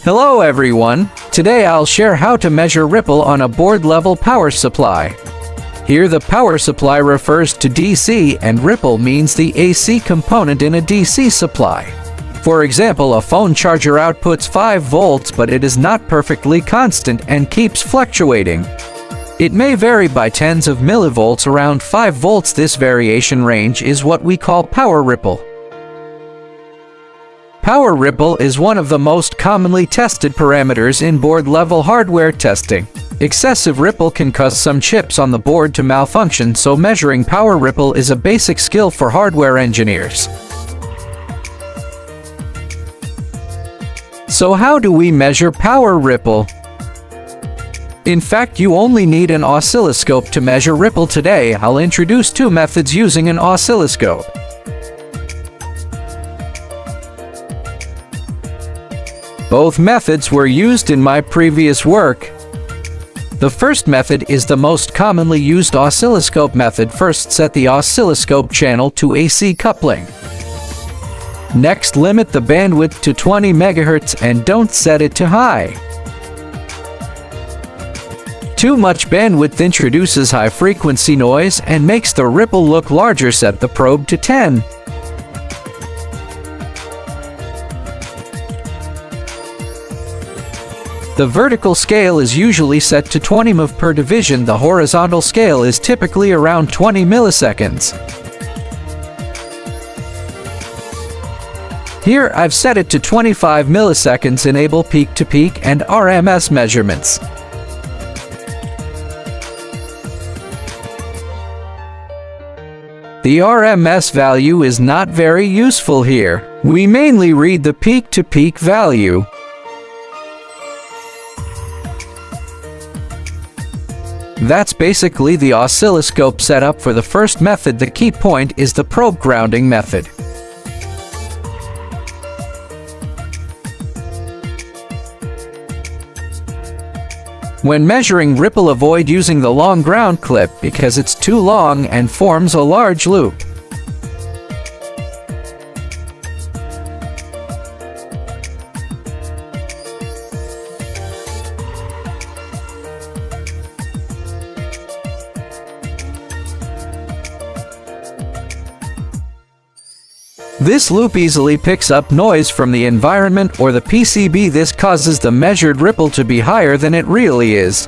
Hello everyone, today I'll share how to measure ripple on a board-level power supply. Here the power supply refers to DC and ripple means the AC component in a DC supply. For example, a phone charger outputs 5 volts but it is not perfectly constant and keeps fluctuating. It may vary by tens of millivolts around 5 volts. This variation range is what we call power ripple. Power ripple is one of the most commonly tested parameters in board-level hardware testing. Excessive ripple can cause some chips on the board to malfunction, so measuring power ripple is a basic skill for hardware engineers. So how do we measure power ripple? In fact, you only need an oscilloscope to measure ripple. Today, I'll introduce 2 methods using an oscilloscope. Both methods were used in my previous work. The first method is the most commonly used oscilloscope method. First, set the oscilloscope channel to AC coupling. Next, limit the bandwidth to 20 MHz and don't set it to high. Too much bandwidth introduces high-frequency noise and makes the ripple look larger. Set the probe to 10. The vertical scale is usually set to 20 mV per division. The horizontal scale is typically around 20 milliseconds. Here I've set it to 25 milliseconds. Enable peak-to-peak and RMS measurements. The RMS value is not very useful here. We mainly read the peak-to-peak value. That's basically the oscilloscope setup for the first method. The key point is the probe grounding method. When measuring ripple, avoid using the long ground clip because it's too long and forms a large loop. This loop easily picks up noise from the environment or the PCB. This causes the measured ripple to be higher than it really is.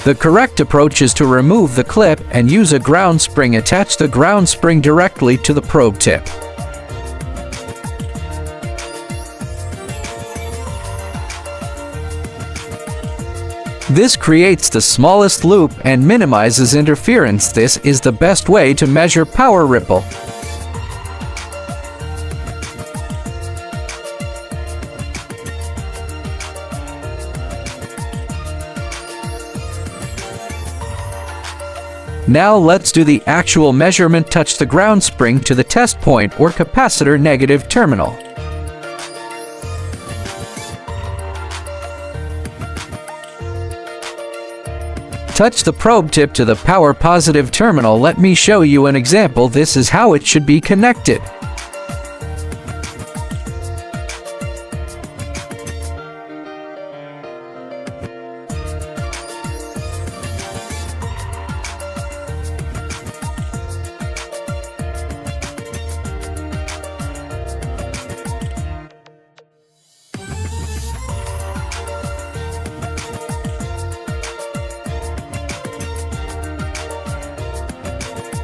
The correct approach is to remove the clip and use a ground spring. Attach the ground spring directly to the probe tip. This creates the smallest loop and minimizes interference. This is the best way to measure power ripple. Now let's do the actual measurement. Touch the ground spring to the test point or capacitor negative terminal. Touch the probe tip to the power positive terminal. Let me show you an example. This is how it should be connected.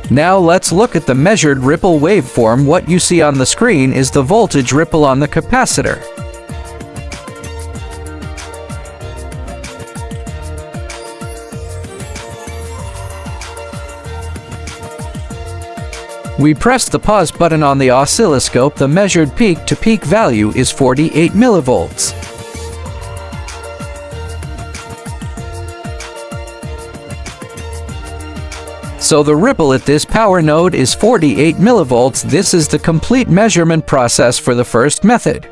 Now let's look at the measured ripple waveform. What you see on the screen is the voltage ripple on the capacitor. We press the pause button on the oscilloscope. The measured peak-to-peak value is 48 millivolts. So the ripple at this power node is 48 millivolts. This is the complete measurement process for the first method.